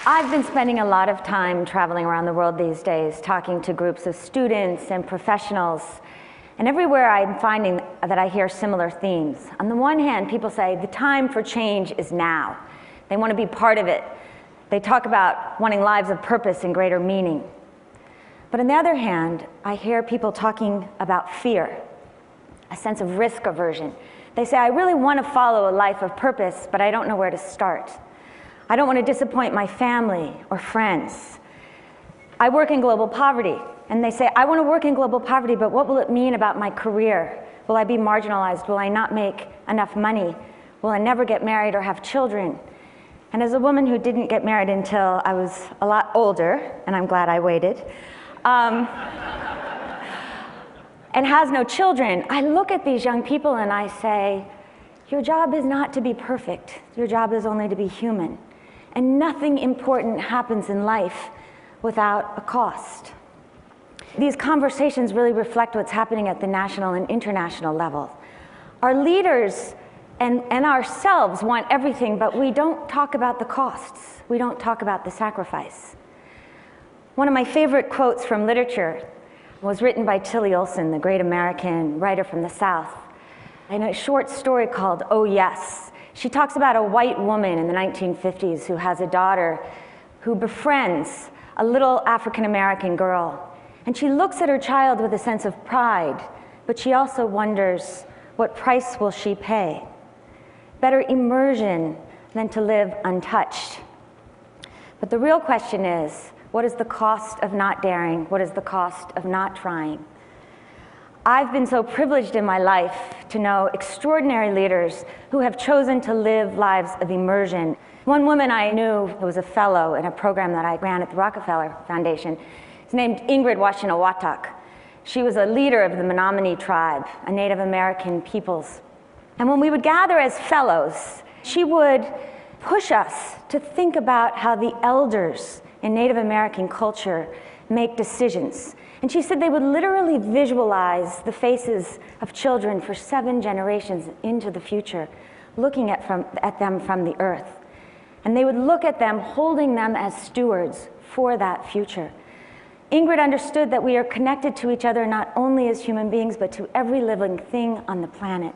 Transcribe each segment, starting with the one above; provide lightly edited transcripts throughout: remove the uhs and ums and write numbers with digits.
I've been spending a lot of time traveling around the world these days, talking to groups of students and professionals, and everywhere I'm finding that I hear similar themes. On the one hand, people say the time for change is now. They want to be part of it. They talk about wanting lives of purpose and greater meaning. But on the other hand, I hear people talking about fear, a sense of risk aversion. They say, I really want to follow a life of purpose, but I don't know where to start. I don't want to disappoint my family or friends. I work in global poverty, and they say, I want to work in global poverty, but what will it mean about my career? Will I be marginalized? Will I not make enough money? Will I never get married or have children? And as a woman who didn't get married until I was a lot older, and I'm glad I waited, and has no children, I look at these young people and I say, your job is not to be perfect. Your job is only to be human. And nothing important happens in life without a cost. These conversations really reflect what's happening at the national and international level. Our leaders and ourselves want everything, but we don't talk about the costs. We don't talk about the sacrifice. One of my favorite quotes from literature was written by Tillie Olson, the great American writer from the South, in a short story called Oh Yes. She talks about a white woman in the 1950s who has a daughter who befriends a little African-American girl. And she looks at her child with a sense of pride, but she also wonders, what price will she pay? Better immersion than to live untouched. But the real question is, what is the cost of not daring? What is the cost of not trying? I've been so privileged in my life to know extraordinary leaders who have chosen to live lives of immersion. One woman I knew who was a fellow in a program that I ran at the Rockefeller Foundation is named Ingrid Washinawatak. She was a leader of the Menominee tribe, a Native American peoples. And when we would gather as fellows, she would push us to think about how the elders in Native American culture make decisions. And she said they would literally visualize the faces of children for 7 generations into the future, looking at them from the earth. And they would look at them, holding them as stewards for that future. Ingrid understood that we are connected to each other not only as human beings, but to every living thing on the planet.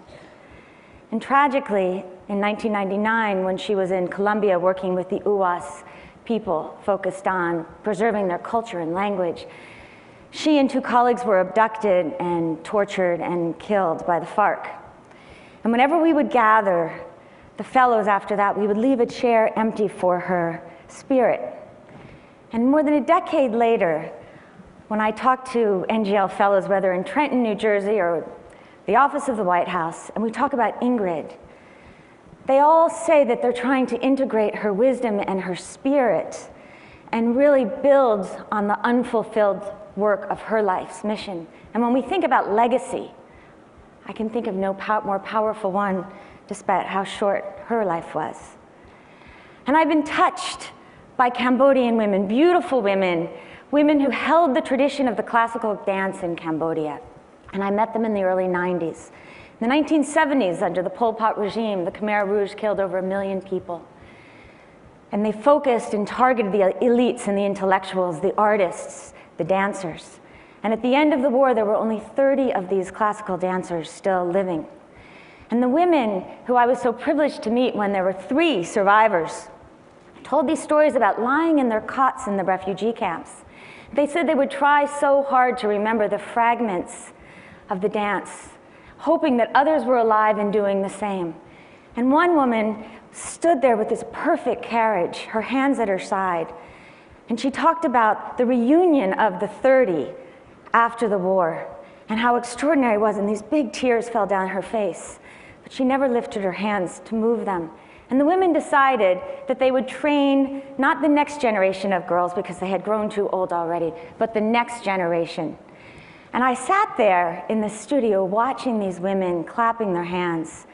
And tragically, in 1999, when she was in Colombia working with the Uwas people focused on preserving their culture and language, she and 2 colleagues were abducted and tortured and killed by the FARC. And whenever we would gather, the fellows after that, we would leave a chair empty for her spirit. And more than a decade later, when I talk to NGL fellows, whether in Trenton, New Jersey, or the office of the White House, and we talk about Ingrid, they all say that they're trying to integrate her wisdom and her spirit and really build on the unfulfilled work of her life's mission. And when we think about legacy, I can think of no more powerful one, despite how short her life was. And I've been touched by Cambodian women, beautiful women, women who held the tradition of the classical dance in Cambodia. And I met them in the early 90s. In the 1970s, under the Pol Pot regime, the Khmer Rouge killed over 1 million people. And they focused and targeted the elites and the intellectuals, the artists, the dancers. And at the end of the war, there were only 30 of these classical dancers still living. And the women who I was so privileged to meet when there were 3 survivors told these stories about lying in their cots in the refugee camps. They said they would try so hard to remember the fragments of the dance, hoping that others were alive and doing the same. And one woman stood there with this perfect carriage, her hands at her side, and she talked about the reunion of the 30 after the war and how extraordinary it was, and these big tears fell down her face. But she never lifted her hands to move them. And the women decided that they would train not the next generation of girls because they had grown too old already, but the next generation. And I sat there in the studio watching these women clapping their hands,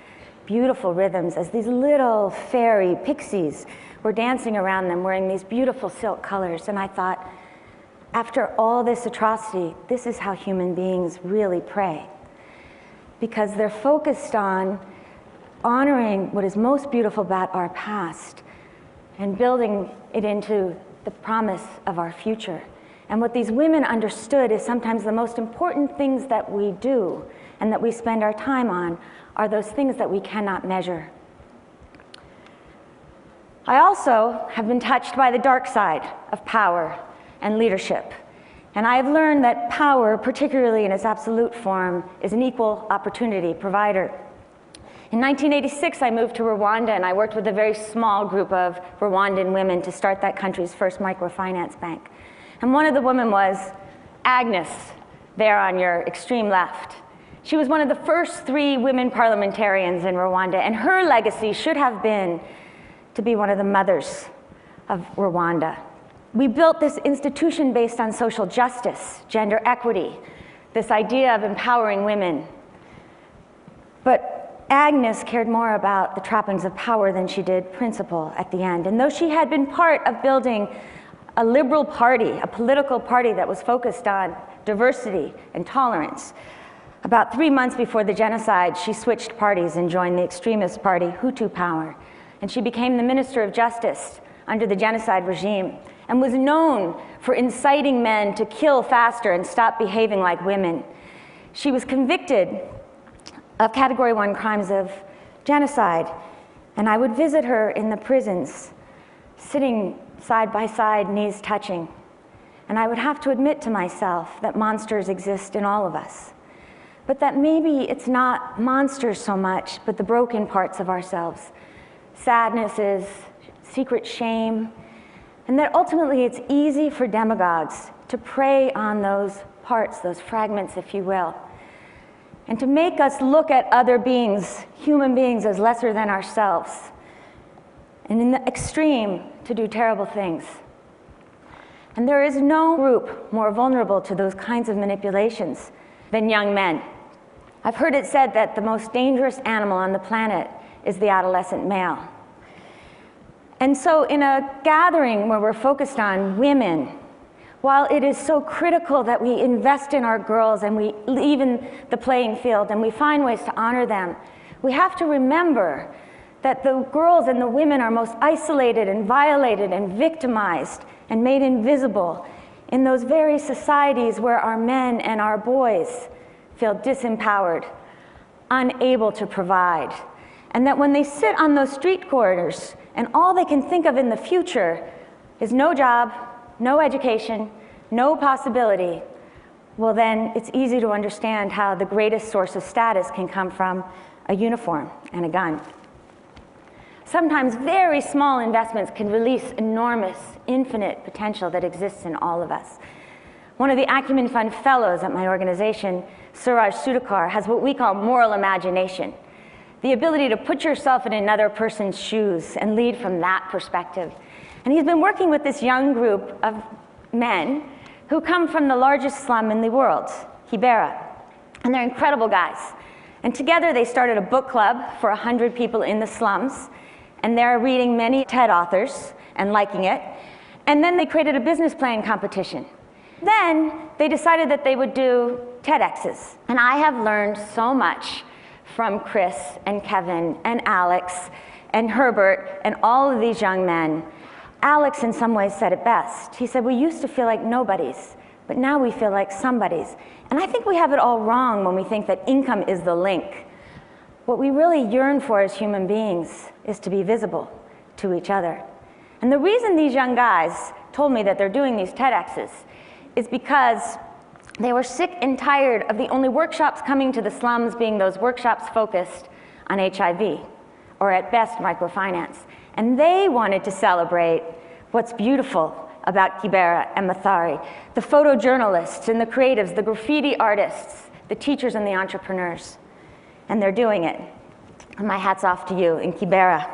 beautiful rhythms as these little fairy pixies were dancing around them wearing these beautiful silk colors. And I thought, after all this atrocity, this is how human beings really pray. Because they're focused on honoring what is most beautiful about our past and building it into the promise of our future. And what these women understood is sometimes the most important things that we do and that we spend our time on are those things that we cannot measure. I also have been touched by the dark side of power and leadership. And I have learned that power, particularly in its absolute form, is an equal opportunity provider. In 1986, I moved to Rwanda, and I worked with a very small group of Rwandan women to start that country's first microfinance bank. And one of the women was Agnes, there on your extreme left. She was one of the first 3 women parliamentarians in Rwanda, and her legacy should have been to be one of the mothers of Rwanda. We built this institution based on social justice, gender equity, this idea of empowering women. But Agnes cared more about the trappings of power than she did principle at the end. And though she had been part of building a liberal party, a political party that was focused on diversity and tolerance, about 3 months before the genocide, she switched parties and joined the extremist party Hutu Power. And she became the Minister of Justice under the genocide regime and was known for inciting men to kill faster and stop behaving like women. She was convicted of Category 1 crimes of genocide, and I would visit her in the prisons, sitting side by side, knees touching. And I would have to admit to myself that monsters exist in all of us, but that maybe it's not monsters so much, but the broken parts of ourselves. Sadnesses, secret shame, and that ultimately it's easy for demagogues to prey on those parts, those fragments, if you will, and to make us look at other beings, human beings, as lesser than ourselves, and in the extreme, to do terrible things. And there is no group more vulnerable to those kinds of manipulations than young men. I've heard it said that the most dangerous animal on the planet is the adolescent male. And so in a gathering where we're focused on women, while it is so critical that we invest in our girls and we even the playing field and we find ways to honor them, we have to remember that the girls and the women are most isolated and violated and victimized and made invisible in those very societies where our men and our boys feel disempowered, unable to provide. And that when they sit on those street corners and all they can think of in the future is no job, no education, no possibility, well then it's easy to understand how the greatest source of status can come from a uniform and a gun. Sometimes very small investments can release enormous, infinite potential that exists in all of us. One of the Acumen Fund fellows at my organization, Suraj Sudhakar, has what we call moral imagination, the ability to put yourself in another person's shoes and lead from that perspective. And he's been working with this young group of men who come from the largest slum in the world, Kibera. And they're incredible guys. And together they started a book club for 100 people in the slums. And they're reading many TED authors and liking it. And then they created a business plan competition. Then they decided that they would do TEDx's. And I have learned so much from Chris and Kevin and Alex and Herbert and all of these young men. Alex in some ways said it best. He said, we used to feel like nobodies, but now we feel like somebodies. And I think we have it all wrong when we think that income is the link. What we really yearn for as human beings is to be visible to each other. And the reason these young guys told me that they're doing these TEDx's is because they were sick and tired of the only workshops coming to the slums being those workshops focused on HIV, or at best microfinance. And they wanted to celebrate what's beautiful about Kibera and Mathari, the photojournalists and the creatives, the graffiti artists, the teachers and the entrepreneurs. And they're doing it. And my hat's off to you in Kibera.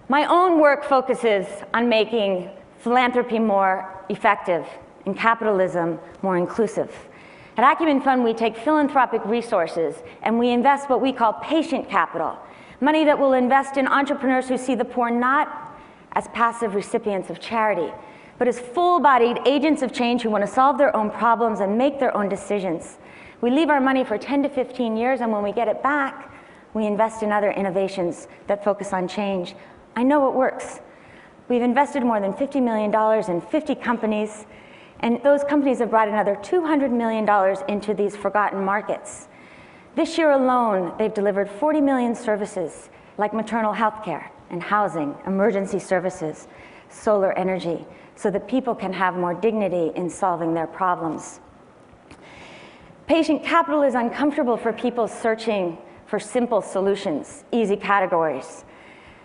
My own work focuses on making philanthropy more effective and capitalism more inclusive. At Acumen Fund, we take philanthropic resources and we invest what we call patient capital, money that will invest in entrepreneurs who see the poor not as passive recipients of charity, but as full-bodied agents of change who want to solve their own problems and make their own decisions. We leave our money for 10 to 15 years, and when we get it back, we invest in other innovations that focus on change. I know it works. We've invested more than $50 million in 50 companies, and those companies have brought another $200 million into these forgotten markets. This year alone, they've delivered 40 million services like maternal health care and housing, emergency services, solar energy, so that people can have more dignity in solving their problems. Patient capital is uncomfortable for people searching for simple solutions, easy categories,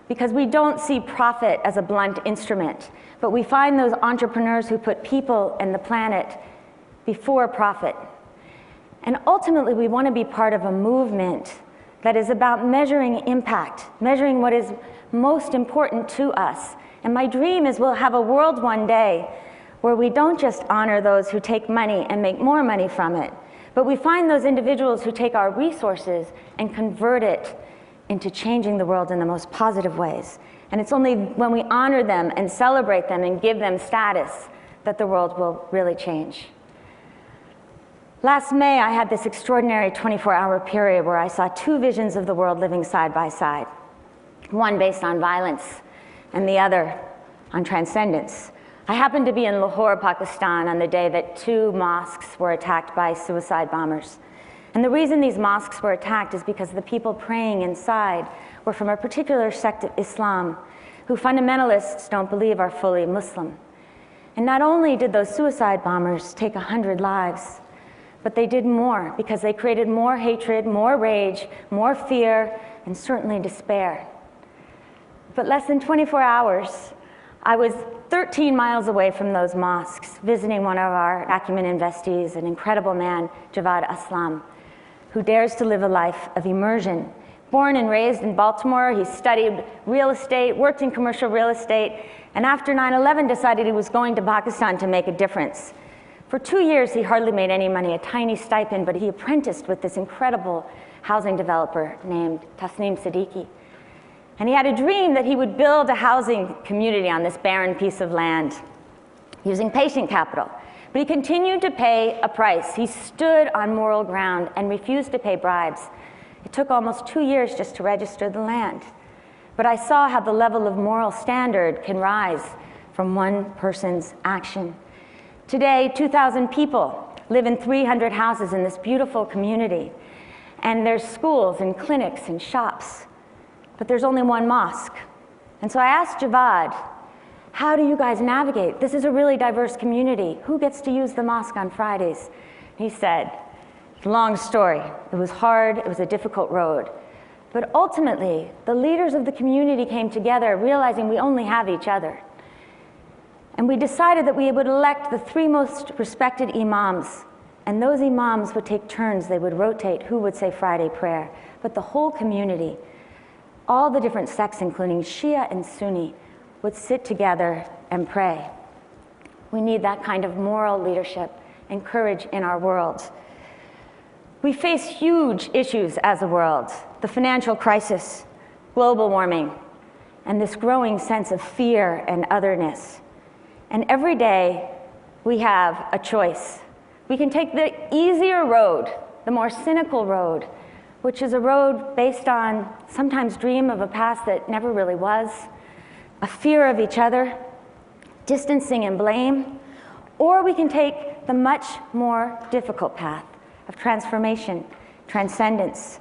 because we don't see profit as a blunt instrument, but we find those entrepreneurs who put people and the planet before profit. And ultimately, we want to be part of a movement that is about measuring impact, measuring what is most important to us. And my dream is we'll have a world one day where we don't just honor those who take money and make more money from it, but we find those individuals who take our resources and convert it into changing the world in the most positive ways. And it's only when we honor them and celebrate them and give them status that the world will really change. Last May, I had this extraordinary 24-hour period where I saw two visions of the world living side by side, one based on violence and the other on transcendence. I happened to be in Lahore, Pakistan on the day that two mosques were attacked by suicide bombers. And the reason these mosques were attacked is because the people praying inside were from a particular sect of Islam who fundamentalists don't believe are fully Muslim. And not only did those suicide bombers take 100 lives, but they did more because they created more hatred, more rage, more fear, and certainly despair. But less than 24 hours, I was 13 miles away from those mosques, visiting one of our Acumen investees, an incredible man, Javad Aslam, who dares to live a life of immersion. Born and raised in Baltimore, he studied real estate, worked in commercial real estate, and after 9/11 decided he was going to Pakistan to make a difference. For 2 years, he hardly made any money, a tiny stipend, but he apprenticed with this incredible housing developer named Tasneem Siddiqui. And he had a dream that he would build a housing community on this barren piece of land using patient capital. But he continued to pay a price. He stood on moral ground and refused to pay bribes. It took almost 2 years just to register the land. But I saw how the level of moral standard can rise from one person's action. Today, 2,000 people live in 300 houses in this beautiful community. And there's schools and clinics and shops. But there's only one mosque. And so I asked Javad, how do you guys navigate? This is a really diverse community. Who gets to use the mosque on Fridays? He said, long story. It was hard, it was a difficult road. But ultimately, the leaders of the community came together realizing we only have each other. And we decided that we would elect the 3 most respected imams. And those imams would take turns, they would rotate who would say Friday prayer. But the whole community, all the different sects, including Shia and Sunni, would sit together and pray. We need that kind of moral leadership and courage in our world. We face huge issues as a world: the financial crisis, global warming, and this growing sense of fear and otherness. And every day we have a choice. We can take the easier road, the more cynical road, which is a road based on sometimes dream of a past that never really was, a fear of each other, distancing and blame, or we can take the much more difficult path of transformation, transcendence,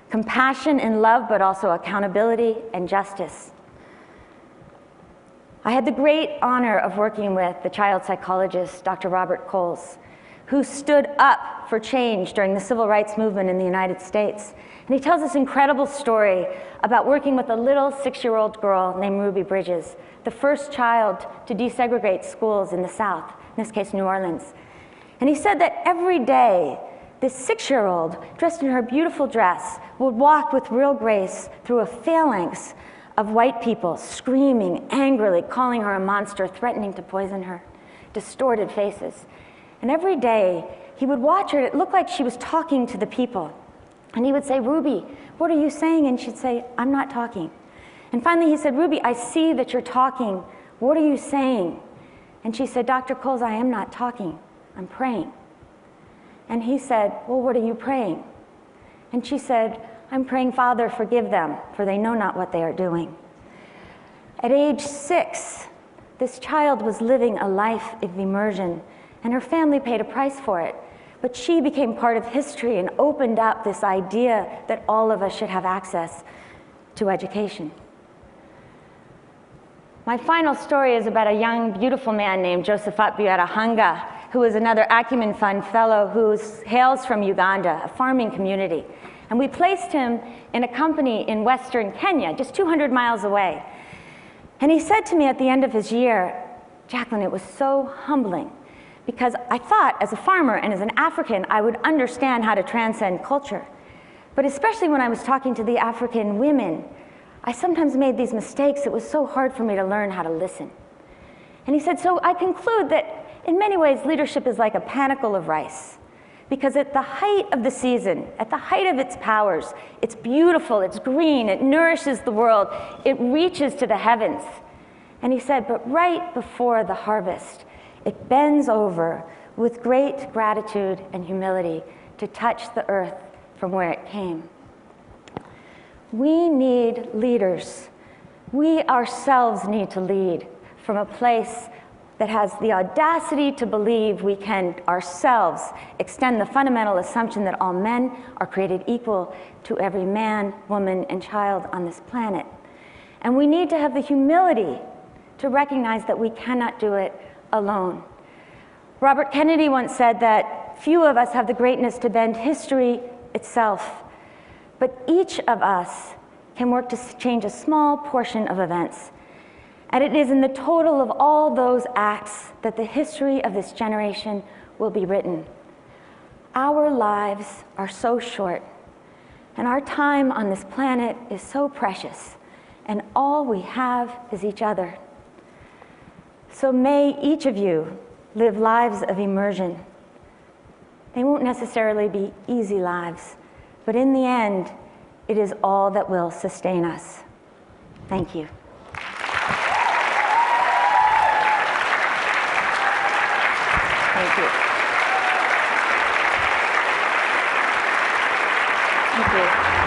compassion and love, but also accountability and justice. I had the great honor of working with the child psychologist, Dr. Robert Coles, who stood up for change during the civil rights movement in the United States. And he tells this incredible story about working with a little 6-year-old girl named Ruby Bridges, the first child to desegregate schools in the South, in this case New Orleans. And he said that every day, this 6-year-old, dressed in her beautiful dress, would walk with real grace through a phalanx of white people, screaming angrily, calling her a monster, threatening to poison her, distorted faces. And every day, he would watch her. It looked like she was talking to the people. And he would say, "Ruby, what are you saying?" And she'd say, "I'm not talking." And finally he said, "Ruby, I see that you're talking. What are you saying?" And she said, "Dr. Coles, I am not talking. I'm praying." And he said, "Well, what are you praying?" And she said, "I'm praying, Father, forgive them, for they know not what they are doing." At age 6, this child was living a life of immersion, and her family paid a price for it. But she became part of history and opened up this idea that all of us should have access to education. My final story is about a young, beautiful man named Josephat Byarahanga, who is another Acumen Fund fellow who hails from Uganda, a farming community. And we placed him in a company in Western Kenya, just 200 miles away. And he said to me at the end of his year, "Jacqueline, it was so humbling, because I thought as a farmer and as an African, I would understand how to transcend culture. But especially when I was talking to the African women, I sometimes made these mistakes. It was so hard for me to learn how to listen." And he said, "So I conclude that in many ways, leadership is like a panicle of rice. Because at the height of the season, at the height of its powers, it's beautiful, it's green, it nourishes the world, it reaches to the heavens." And he said, "But right before the harvest, it bends over with great gratitude and humility to touch the earth from where it came." We need leaders. We ourselves need to lead from a place that has the audacity to believe we can ourselves extend the fundamental assumption that all men are created equal to every man, woman, and child on this planet. And we need to have the humility to recognize that we cannot do it alone. Robert Kennedy once said that few of us have the greatness to bend history itself, but each of us can work to change a small portion of events. And it is in the total of all those acts that the history of this generation will be written. Our lives are so short, and our time on this planet is so precious, and all we have is each other. So may each of you live lives of immersion. They won't necessarily be easy lives, but in the end, it is all that will sustain us. Thank you. Thank you. Thank you.